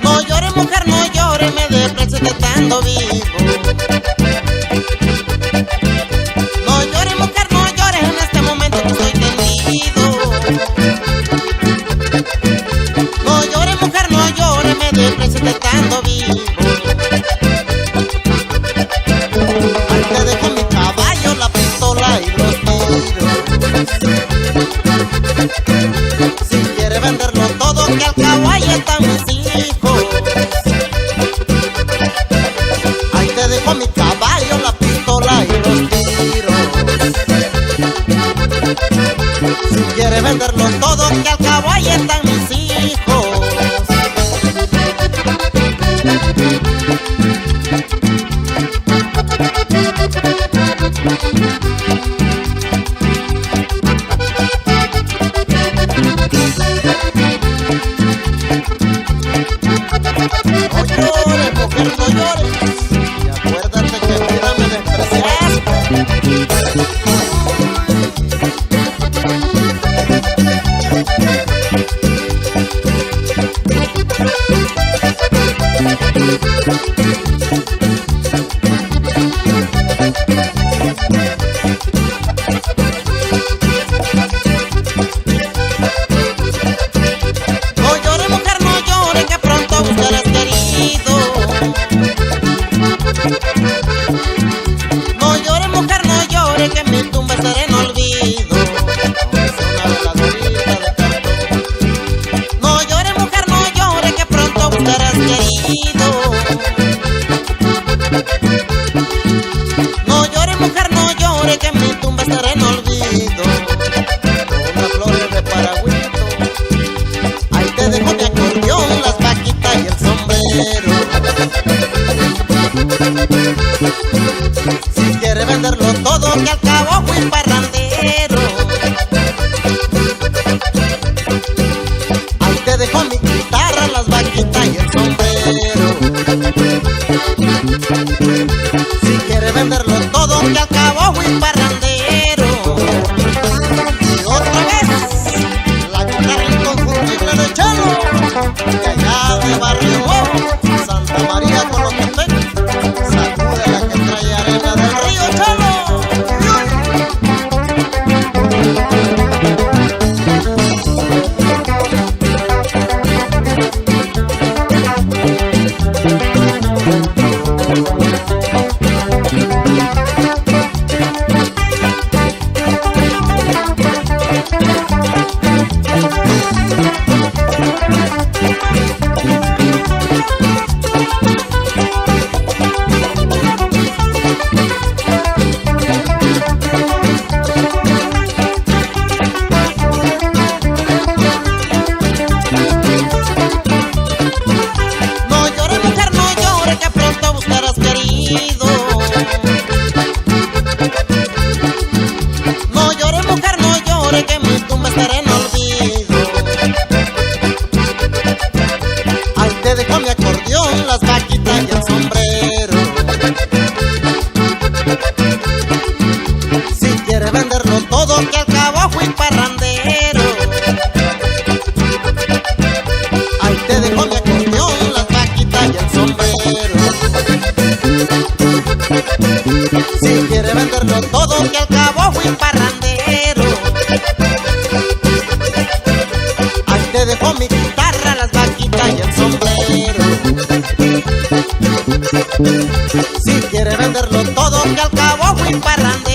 No llores, mujer, no llores, me desprecias estando vivo. No llores, mujer, no llores, en este momento que estoy tendido. No llores, mujer, no llores, me desprecias estando vivo. Ahí te dejo mi caballo, la pistola y los tiros. Si quieres venderlo todo, que al cabo ahí están mis hijos. Ahí te dejo mi caballo, la pistola y los tiros. Si quieres venderlo todo, que al cabo ahí están mis hijos. No llores, mujer, no llores, y acuérdate que vida me despreciaste. No llores, mujer, no llores, que pronto buscarás querido. No llores, mujer, no llores, que en mi tumba estaré en olvido. No llores, mujer, no llores, que pronto buscarás querido. No llores, mujer, no llores, que en mi tumba estaré en olvido. Con las flores de paragüito, ahí te dejo mi acordeón, las vaquitas y el sombrero. Si quieres venderlo todo, que al cabo fui parrandero. Ahí te dejo mi guitarra, las vaquitas y el sombrero. Si quieres venderlo todo, que al cabo fui parrandero. Y otra vez, la guitarra inconfundible de Chelo, de allá de Barrio Nuevo, Santa María con los Contextos. Sacude la que trae arena del río Chelo. No llores, mujer, no llores, que pronto buscarás querido. No llores, mujer, no llores, que en mi tumba estaré en olvido. Ahí te dejo mi acordeón, las vaquitas y el sombrero. Si quieres venderlo todo, que al cabo fui parrandero. Ahí te dejo mi acordeón, las vaquitas y el sombrero. Si quieres venderlo todo, que al cabo fui parrandero. Ahí te dejo mi guitarra, las vaquitas y el sombrero. Si quieres venderlo todo, que al cabo fui parrandero.